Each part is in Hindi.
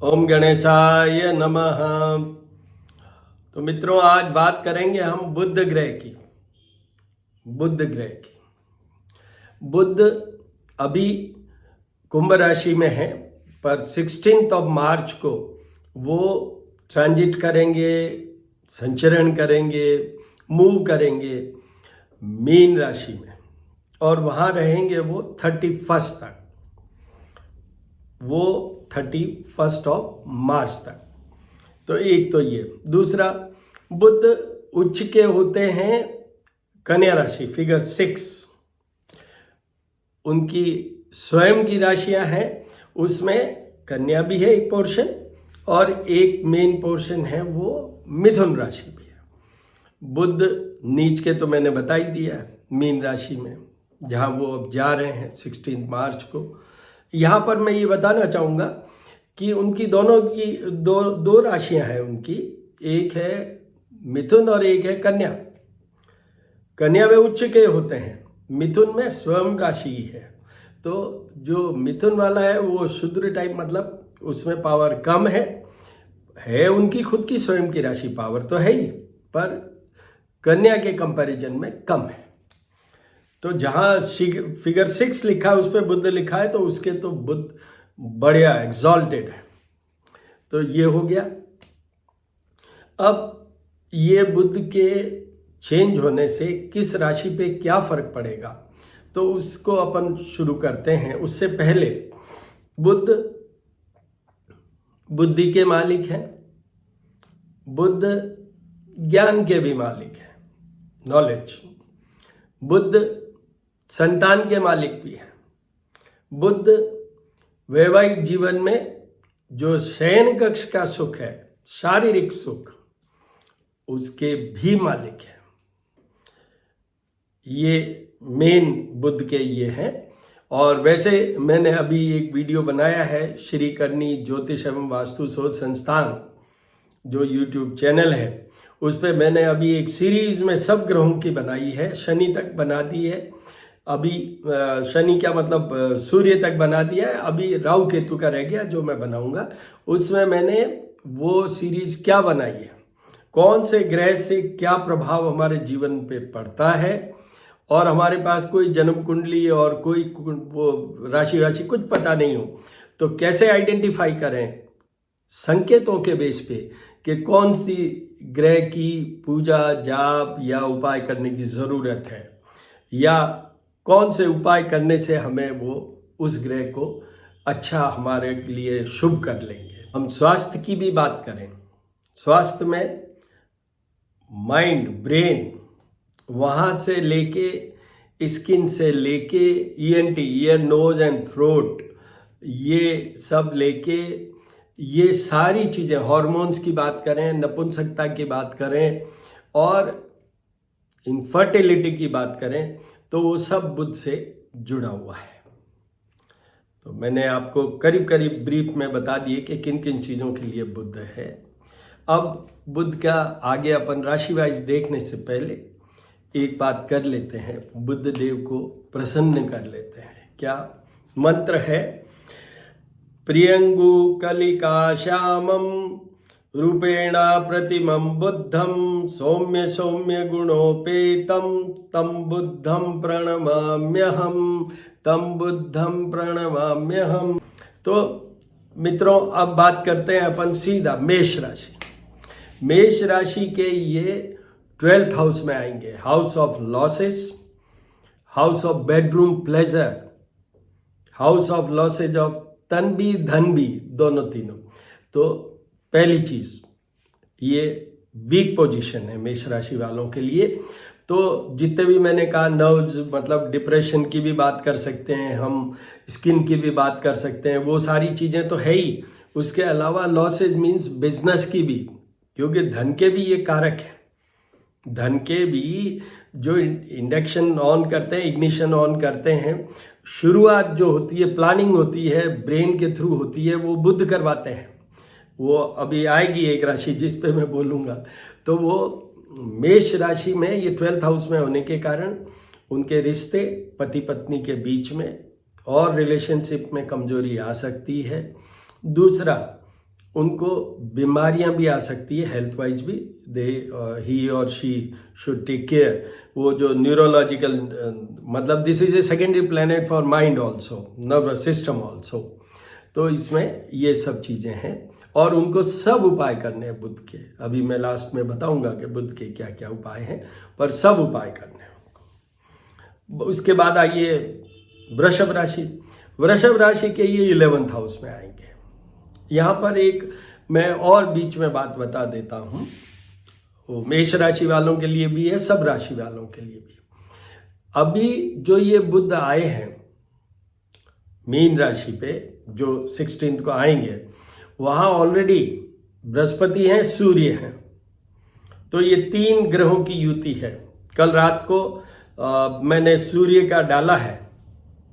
ओम गणेशाय नमः। तो मित्रों, आज बात करेंगे हम बुध ग्रह की। बुध अभी कुंभ राशि में है, पर 16 मार्च को वो ट्रांजिट करेंगे, संचरण करेंगे, मूव करेंगे मीन राशि में, और वहाँ रहेंगे वो 31 तक, वो 31 मार्च तक। तो एक तो ये। दूसरा, बुध उच्च के होते हैं कन्या राशि, फिगर 6। उनकी स्वयं की राशियां हैं, उसमें कन्या भी है एक पोर्शन, और एक मेन पोर्शन है वो मिथुन राशि भी है। बुध नीच के तो मैंने बता ही दिया है, मीन राशि में जहां वो अब जा रहे हैं 16 मार्च को। यहाँ पर मैं ये बताना चाहूँगा कि उनकी दोनों की दो राशियां हैं उनकी। एक है मिथुन और एक है कन्या। कन्या में उच्च के होते हैं, मिथुन में स्वयं राशि है। तो जो मिथुन वाला है वो शुद्र टाइप, मतलब उसमें पावर कम है उनकी खुद की स्वयं की राशि, पावर तो है ही, पर कन्या के कंपैरिजन में कम है। तो जहां फिगर 6 लिखा है उस पर बुध लिखा है, तो उसके तो बुध बढ़िया एग्जॉल्टेड है। तो ये हो गया। अब ये बुध के चेंज होने से किस राशि पे क्या फर्क पड़ेगा, तो उसको अपन शुरू करते हैं। उससे पहले बुध बुद्धि के मालिक हैं, बुध ज्ञान के भी मालिक हैं, नॉलेज। बुध संतान के मालिक भी हैं। बुध वैवाहिक जीवन में जो शयन कक्ष का सुख है, शारीरिक सुख, उसके भी मालिक है। ये मेन बुध के ये हैं। और वैसे मैंने अभी एक वीडियो बनाया है, श्री करनी ज्योतिष एवं वास्तु शोध संस्थान जो यूट्यूब चैनल है, उस पर मैंने अभी एक सीरीज में सब ग्रहों की बनाई है, शनि तक बना दी है। अभी शनि क्या मतलब सूर्य तक बना दिया है, अभी राहु केतु का रह गया जो मैं बनाऊंगा। उसमें मैंने वो सीरीज क्या बनाई है, कौन से ग्रह से क्या प्रभाव हमारे जीवन पे पड़ता है, और हमारे पास कोई जन्म कुंडली और कोई वो राशि कुछ पता नहीं हो तो कैसे आइडेंटिफाई करें संकेतों के बेस पे कि कौन सी ग्रह की पूजा जाप या उपाय करने की ज़रूरत है, या कौन से उपाय करने से हमें वो उस ग्रह को अच्छा हमारे लिए शुभ कर लेंगे। हम स्वास्थ्य की भी बात करें। स्वास्थ्य में माइंड, ब्रेन, वहाँ से लेके स्किन से लेके ENT, ear nose and throat, ये सब लेके ये सारी चीज़ें, हार्मोन्स की बात करें, नपुंसकता की बात करें और इनफर्टिलिटी की बात करें, तो वो सब बुध से जुड़ा हुआ है। तो मैंने आपको करीब करीब ब्रीफ में बता दिए कि किन किन चीज़ों के लिए बुध है। अब बुध का आगे अपन राशि वाइज देखने से पहले एक बात कर लेते हैं, बुध देव को प्रसन्न कर लेते हैं। क्या मंत्र है? प्रियंगु कलिका श्यामम रूपेणा प्रतिमं बुद्धं सौम्य सौम्य गुणोपेतम तम बुद्धं प्रणमाम्यहम। तो मित्रों, अब बात करते हैं अपन सीधा मेष राशि। मेष राशि के ये 12th हाउस में आएंगे, house of losses, house of bedroom pleasure, house of losses of तन भी धन भी, दोनों तीनों। तो पहली चीज, ये वीक पोजीशन है मेष राशि वालों के लिए। तो जितने भी मैंने कहा, नर्व्स मतलब डिप्रेशन की भी बात कर सकते हैं हम, स्किन की भी बात कर सकते हैं, वो सारी चीजें तो है ही। उसके अलावा लॉसेज मीन्स बिजनेस की भी, क्योंकि धन के भी ये कारक है। धन के भी जो इंडक्शन ऑन करते हैं, इग्निशन ऑन करते हैं, शुरुआत जो होती है, प्लानिंग होती है, ब्रेन के थ्रू होती है, वो बुध करवाते हैं। वो अभी आएगी एक राशि जिस पे मैं बोलूँगा। तो वो मेष राशि में ये 12th हाउस में होने के कारण उनके रिश्ते, पति पत्नी के बीच में और रिलेशनशिप में कमजोरी आ सकती है। दूसरा, उनको बीमारियां भी आ सकती है, हेल्थ वाइज भी दे ही और शी शुड टेक केयर। वो जो न्यूरोलॉजिकल मतलब this is a secondary planet for mind also, nervous system also. तो इसमें ये सब चीज़ें हैं और उनको सब उपाय करने हैं बुध के। अभी मैं लास्ट में बताऊंगा कि बुध के क्या क्या उपाय हैं, पर सब उपाय करने हैं उनको। उसके बाद आइए वृषभ राशि। वृषभ राशि के ये 11th हाउस में आएंगे। यहाँ पर एक मैं और बीच में बात बता देता हूँ, वो मेष राशि वालों के लिए भी है, सब राशि वालों के लिए भी। अभी जो ये बुध आए हैं मीन राशि पे, जो 16 को आएंगे, वहाँ ऑलरेडी बृहस्पति हैं, सूर्य हैं, तो ये 3 ग्रहों की युति है। कल रात को मैंने सूर्य का डाला है,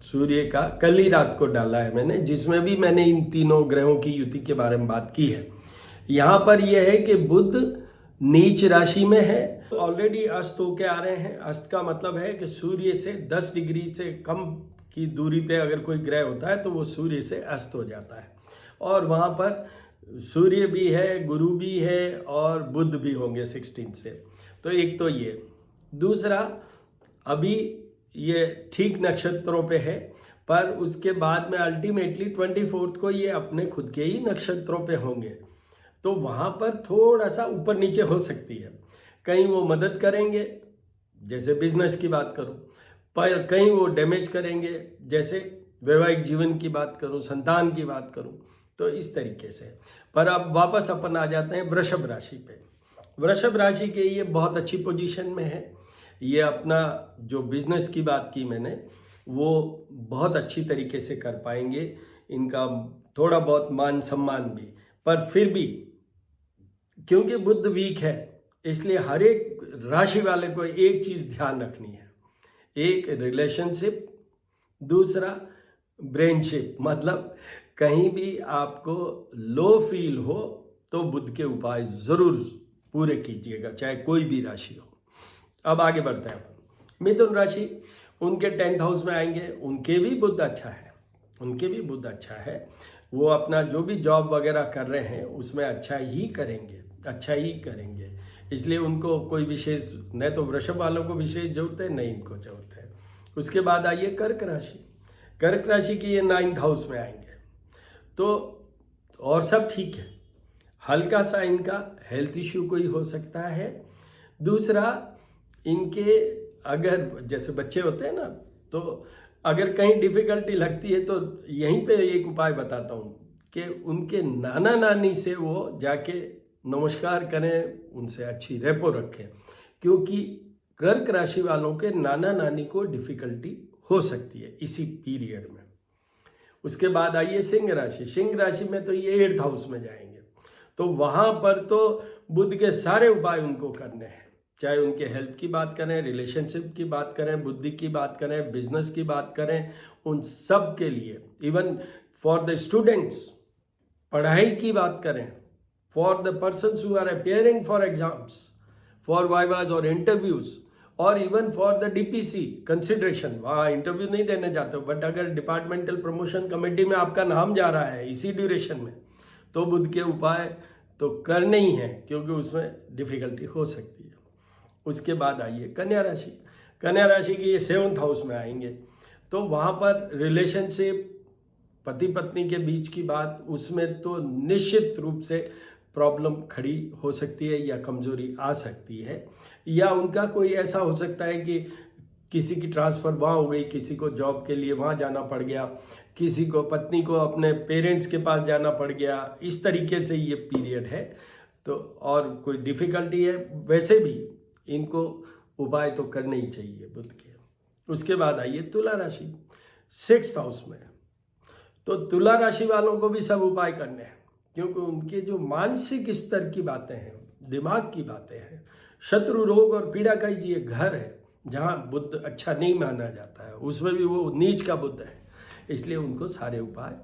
सूर्य का कल ही रात को डाला है मैंने, जिसमें भी मैंने इन तीनों ग्रहों की युति के बारे में बात की है। यहाँ पर यह है कि बुध नीच राशि में है, ऑलरेडी अस्त होके आ रहे हैं। अस्त का मतलब है कि सूर्य से 10 डिग्री से कम की दूरी पे अगर कोई ग्रह होता है तो वो सूर्य से अस्त हो जाता है, और वहाँ पर सूर्य भी है, गुरु भी है और बुध भी होंगे 16 से। तो एक तो ये, दूसरा अभी ये ठीक नक्षत्रों पे है, पर उसके बाद में अल्टीमेटली 24 को ये अपने खुद के ही नक्षत्रों पे होंगे, तो वहाँ पर थोड़ा सा ऊपर नीचे हो सकती है। कहीं वो मदद करेंगे, जैसे बिजनेस की बात करूँ, पर कहीं वो डैमेज करेंगे, जैसे वैवाहिक जीवन की बात करूँ, संतान की बात करूँ, तो इस तरीके से। पर अब वापस अपन आ जाते हैं वृषभ राशि पे। वृषभ राशि के ये बहुत अच्छी पोजीशन में है। ये अपना जो बिजनेस की बात की मैंने, वो बहुत अच्छी तरीके से कर पाएंगे। इनका थोड़ा बहुत मान सम्मान भी, पर फिर भी क्योंकि बुध वीक है, इसलिए हर एक राशि वाले को एक चीज ध्यान रखनी है, एक रिलेशनशिप, दूसरा ब्रेनशिप। मतलब कहीं भी आपको लो फील हो तो बुध के उपाय जरूर पूरे कीजिएगा, चाहे कोई भी राशि हो। अब आगे बढ़ते हैं अपन। मिथुन राशि, उनके 10th हाउस में आएंगे। उनके भी बुध अच्छा है, उनके भी बुध अच्छा है। वो अपना जो भी जॉब वगैरह कर रहे हैं उसमें अच्छा ही करेंगे, अच्छा ही करेंगे। इसलिए उनको कोई विशेष, न तो वृषभ वालों को विशेष जरूरत है, न इनको जरूरत है। उसके बाद आइए कर्क राशि। कर्क राशि के ये 9th हाउस में आएंगे, तो और सब ठीक है। हल्का सा इनका हेल्थ इश्यू कोई हो सकता है। दूसरा, इनके अगर जैसे बच्चे होते हैं ना, तो अगर कहीं डिफिकल्टी लगती है तो यहीं पे एक उपाय बताता हूँ कि उनके नाना नानी से वो जाके नमस्कार करें, उनसे अच्छी रेपो रखें, क्योंकि कर्क राशि वालों के नाना नानी को डिफिकल्टी हो सकती है इसी पीरियड में। उसके बाद आइए सिंह राशि। सिंह राशि में तो ये 8th हाउस में जाएंगे, तो वहां पर तो बुध के सारे उपाय उनको करने हैं, चाहे उनके हेल्थ की बात करें, रिलेशनशिप की बात करें, बुद्धि की बात करें, बिजनेस की बात करें, उन सब के लिए। इवन फॉर द स्टूडेंट्स, पढ़ाई की बात करें, for the persons who are appearing for exams, for vivas और इंटरव्यूज, और even for the DPC consideration. वहाँ इंटरव्यू नहीं देने जाते हो, बट अगर डिपार्टमेंटल प्रमोशन कमेटी में आपका नाम जा रहा है इसी ड्यूरेशन में, तो बुध के उपाय तो करने ही हैं, क्योंकि उसमें डिफिकल्टी हो सकती है। उसके बाद आइए कन्या राशि। कन्या राशि के ये 7th हाउस में आएंगे, तो वहाँ पर रिलेशनशिप, पति पत्नी के बीच की बात, उसमें तो निश्चित रूप से प्रॉब्लम खड़ी हो सकती है या कमजोरी आ सकती है, या उनका कोई ऐसा हो सकता है कि किसी की ट्रांसफ़र वहाँ हो गई, किसी को जॉब के लिए वहाँ जाना पड़ गया, किसी को, पत्नी को अपने पेरेंट्स के पास जाना पड़ गया। इस तरीके से ये पीरियड है, तो और कोई डिफ़िकल्टी है। वैसे भी इनको उपाय तो करने ही चाहिए बुध के। उसके बाद आइए तुला राशि, 6th हाउस में। तो तुला राशि वालों को भी सब उपाय करने हैं, क्योंकि उनके जो मानसिक स्तर की बातें हैं, दिमाग की बातें हैं, शत्रु रोग और पीड़ा का ये घर है जहाँ बुध अच्छा नहीं माना जाता है, उसमें भी वो नीच का बुध है, इसलिए उनको सारे उपाय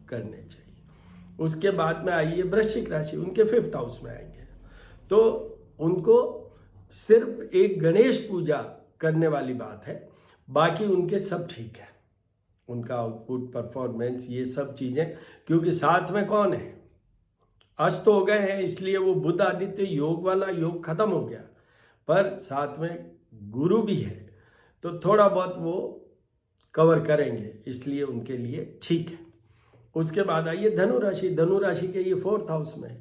करने चाहिए। उसके बाद में आइए वृश्चिक राशि, उनके 5th हाउस में आएंगे, तो उनको सिर्फ एक गणेश पूजा करने वाली बात है, बाकी उनके सब ठीक है, उनका आउटपुट, परफॉर्मेंस, ये सब चीज़ें। क्योंकि साथ में कौन है? अस्त हो गए हैं, इसलिए वो बुध आदित्य योग वाला योग खत्म हो गया, पर साथ में गुरु भी है, तो थोड़ा बहुत वो कवर करेंगे, इसलिए उनके लिए ठीक है। उसके बाद आइए धनु राशि। धनु राशि के ये 4th हाउस में है।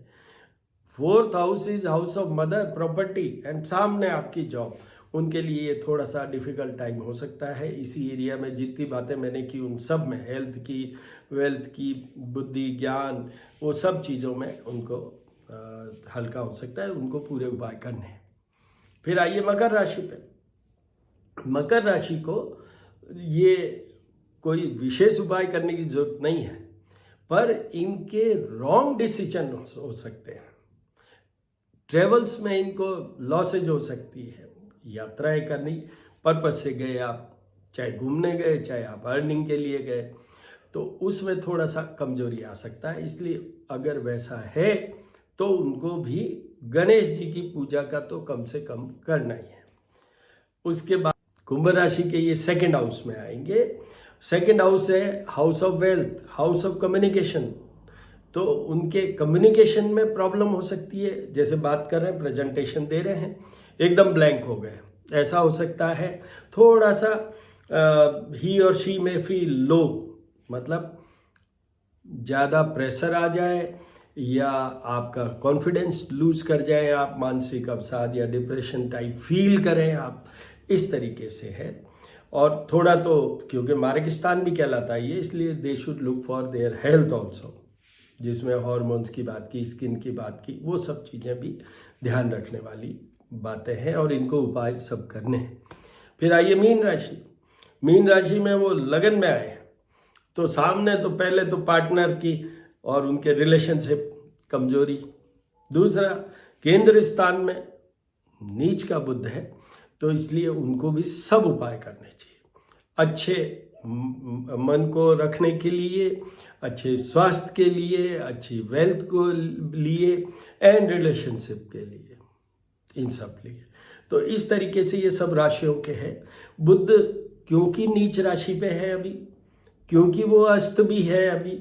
4th house is house of mother, property and सामने आपकी जॉब। उनके लिए ये थोड़ा सा डिफिकल्ट टाइम हो सकता है। इसी एरिया में जितनी बातें मैंने की उन सब में, हेल्थ की, वेल्थ की, बुद्धि, ज्ञान, वो सब चीज़ों में उनको हल्का हो सकता है, उनको पूरे उपाय करने हैं। फिर आइए मकर राशि पे। मकर राशि को ये कोई विशेष उपाय करने की जरूरत नहीं है, पर इनके रॉन्ग डिसीजन हो सकते हैं। ट्रेवल्स में इनको लॉसेज हो सकती है। यात्राएं करनी पर्पज से गए आप, चाहे घूमने गए, चाहे आप अर्निंग के लिए गए, तो उसमें थोड़ा सा कमजोरी आ सकता है। इसलिए अगर वैसा है तो उनको भी गणेश जी की पूजा का तो कम से कम करना ही है। उसके बाद कुंभ राशि के ये 2nd हाउस में आएंगे। 2nd हाउस है house of wealth, house of communication. तो उनके कम्युनिकेशन में प्रॉब्लम हो सकती है। जैसे बात कर रहे हैं, प्रेजेंटेशन दे रहे हैं, एकदम ब्लैंक हो गए, ऐसा हो सकता है। थोड़ा सा ही और शी में फील लो, मतलब ज़्यादा प्रेशर आ जाए या आपका कॉन्फिडेंस लूज कर जाए, आप मानसिक अवसाद या डिप्रेशन टाइप फील करें आप, इस तरीके से है। और थोड़ा तो क्योंकि मार्ग स्थान भी कहलाता है ये, इसलिए they should look for their health also, जिसमें हार्मोन्स की बात की, स्किन की बात की, वो सब चीज़ें भी ध्यान रखने वाली बातें हैं और इनको उपाय सब करने हैं। फिर आइए मीन राशि। मीन राशि में वो लगन में आए तो सामने तो पहले तो पार्टनर की और उनके रिलेशनशिप कमजोरी, दूसरा केंद्र स्थान में नीच का बुध है, तो इसलिए उनको भी सब उपाय करने चाहिए अच्छे मन को रखने के लिए, अच्छे स्वास्थ्य के लिए, अच्छी वेल्थ को लिए एंड रिलेशनशिप के लिए, इन सब लिए। तो इस तरीके से ये सब राशियों के हैं। बुध क्योंकि नीच राशि पे है अभी, क्योंकि वो अस्त भी है अभी,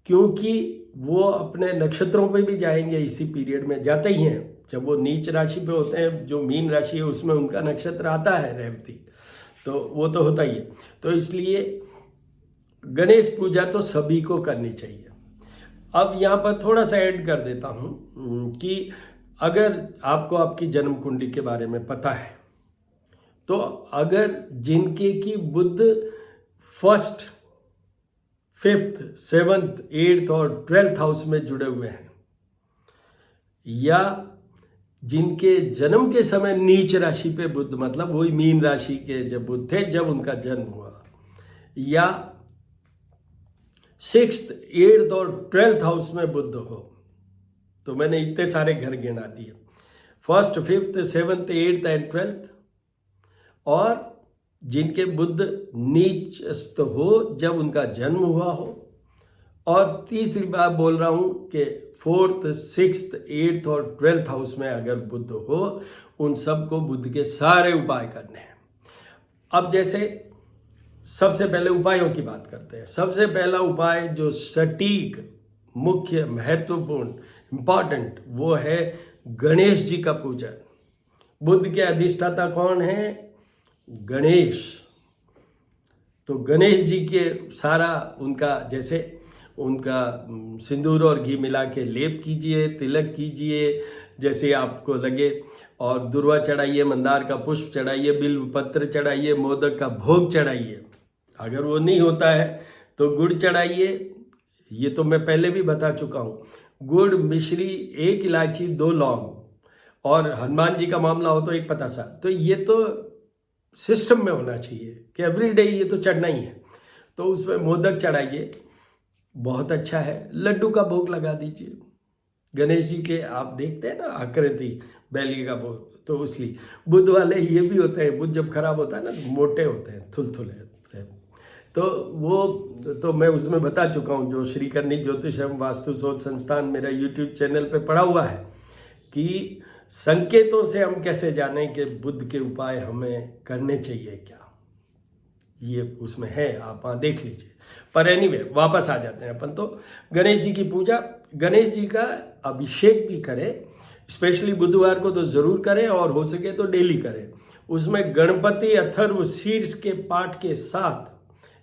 क्योंकि वो अपने नक्षत्रों पे भी जाएंगे, इसी पीरियड में जाते ही हैं। जब वो नीच राशि पे होते हैं, जो मीन राशि है उसमें उनका नक्षत्र आता है रेवती, तो वो तो होता ही है। तो इसलिए गणेश पूजा तो सभी को करनी चाहिए। अब यहाँ पर थोड़ा सा ऐड कर देता हूँ कि अगर आपको आपकी जन्म कुंडली के बारे में पता है, तो अगर जिनके की बुध 1st, 5th, 7th, 8th और 12th हाउस में जुड़े हुए हैं, या जिनके जन्म के समय नीच राशि पे बुध, मतलब वही मीन राशि के जब बुध थे जब उनका जन्म हुआ, या 6th, 8th और 12th हाउस में बुध हो, तो मैंने इतने सारे घर गिना दिए, 1st, 5th, 7th, 8th and 12th, और जिनके बुध नीचस्थ हो जब उनका जन्म हुआ हो, और तीसरी बार बोल रहा हूं कि 4th, 6th, 8th और 12th हाउस में अगर बुध हो, उन सबको बुध के सारे उपाय करने हैं। अब जैसे सबसे पहले उपायों की बात करते हैं। सबसे पहला उपाय जो सटीक, मुख्य, महत्वपूर्ण, इंपॉर्टेंट, वो है गणेश जी का पूजन। बुध के अधिष्ठाता कौन है? गणेश। तो गणेश जी के सारा उनका, जैसे उनका सिंदूर और घी मिला के लेप कीजिए, तिलक कीजिए जैसे आपको लगे, और दुर्वा चढ़ाइए, मंदार का पुष्प चढ़ाइए, बिल्व पत्र चढ़ाइए, मोदक का भोग चढ़ाइए। अगर वो नहीं होता है तो गुड़ चढ़ाइए, ये तो मैं पहले भी बता चुका हूँ। गुड़, मिश्री, 1 इलायची, 2 लौंग, और हनुमान जी का मामला हो तो 1 पतासा। तो ये तो सिस्टम में होना चाहिए कि एवरीडे ये तो चढ़ना ही है। तो उसमें मोदक चढ़ाइए, बहुत अच्छा है। लड्डू का भोग लगा दीजिए गणेश जी के, आप देखते हैं ना आकृति बैली का भोग, तो इसलिए बुध वाले ये भी होते हैं, बुध जब खराब होता है ना तो मोटे होते हैं, थुलथुले होते हैं। तो वो तो मैं उसमें बता चुका हूँ, जो श्री करनी ज्योतिष एवं वास्तु शोध संस्थान मेरा यूट्यूब चैनल पे पड़ा हुआ है, कि संकेतों से हम कैसे जाने कि बुध के उपाय हमें करने चाहिए क्या, ये उसमें है, आप वहाँ देख लीजिए। पर एनीवे वापस आ जाते हैं अपन तो गणेश जी की पूजा। गणेश जी का अभिषेक भी करें, स्पेशली बुधवार को तो जरूर करें और हो सके तो डेली करें। उसमें गणपति अथर्व शीर्ष के पाठ के साथ,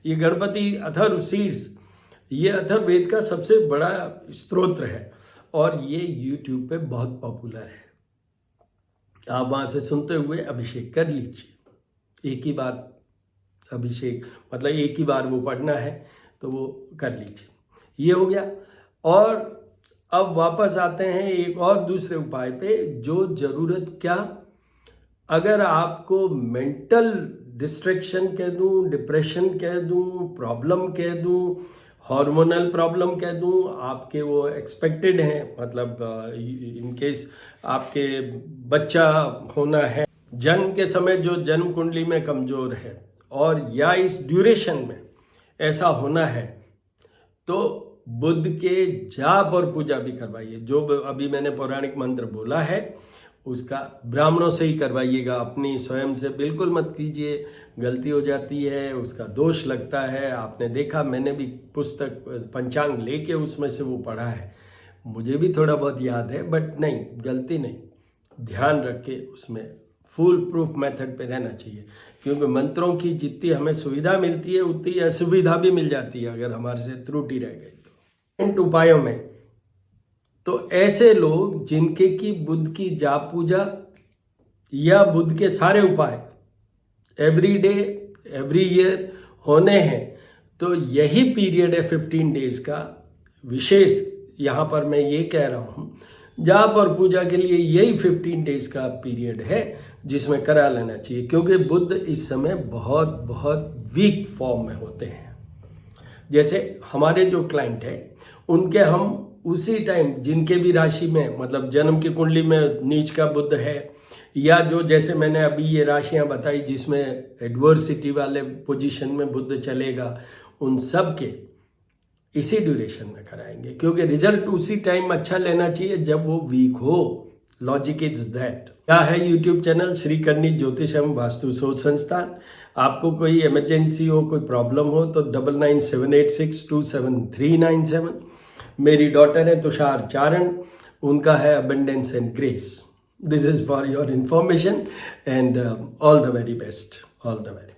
ये गणपति अथर्व शीर्ष ये अथर्ववेद का सबसे बड़ा स्तोत्र है और ये YouTube पे बहुत पॉपुलर है। आप वहां से सुनते हुए अभिषेक कर लीजिए। एक ही बार अभिषेक मतलब एक ही बार वो पढ़ना है तो वो कर लीजिए। ये हो गया। और अब वापस आते हैं एक और दूसरे उपाय पे, जो जरूरत क्या, अगर आपको मेंटल डिस्ट्रैक्शन कह दूं, डिप्रेशन कह दूं, प्रॉब्लम कह दूं, हार्मोनल प्रॉब्लम कह दूं, आपके वो एक्सपेक्टेड हैं, मतलब इन केस आपके बच्चा होना है, जन्म के समय जो जन्म कुंडली में कमजोर है और या इस ड्यूरेशन में ऐसा होना है, तो बुध के जाप और पूजा भी करवाइए। जो अभी मैंने पौराणिक मंत्र बोला है उसका ब्राह्मणों से ही करवाइएगा, अपनी स्वयं से बिल्कुल मत कीजिए। गलती हो जाती है, उसका दोष लगता है। आपने देखा, मैंने भी पुस्तक पंचांग लेके उसमें से वो पढ़ा है, मुझे भी थोड़ा बहुत याद है, बट नहीं, गलती नहीं, ध्यान रख के उसमें फुल प्रूफ मेथड पे रहना चाहिए। क्योंकि मंत्रों की जितनी हमें सुविधा मिलती है उतनी असुविधा भी मिल जाती है अगर हमारे से त्रुटि रह गई तो। इन उपायों में तो ऐसे लोग जिनके की बुध की जाप पूजा या बुध के सारे उपाय एवरी डे एवरी ईयर होने हैं, तो यही पीरियड है 15 डेज का विशेष। यहाँ पर मैं ये कह रहा हूँ, जाप और पूजा के लिए यही 15 डेज का पीरियड है जिसमें करा लेना चाहिए। क्योंकि बुध इस समय बहुत बहुत वीक फॉर्म में होते हैं। जैसे हमारे जो क्लाइंट है उनके हम उसी टाइम, जिनके भी राशि में मतलब जन्म की कुंडली में नीच का बुध है, या जो जैसे मैंने अभी ये राशियां बताई जिसमें एडवर्सिटी वाले पोजीशन में बुध चलेगा, उन सब के इसी ड्यूरेशन में कराएंगे। क्योंकि रिजल्ट उसी टाइम अच्छा लेना चाहिए जब वो वीक हो। Logic is that. क्या है यूट्यूब चैनल श्री करनी ज्योतिष एवं वास्तु शोध संस्थान। आपको कोई इमरजेंसी हो, कोई प्रॉब्लम हो तो 9978627397। मेरी डॉटर है तुषार चारण, उनका है abundance and grace. This is for your information and all the very best, all the very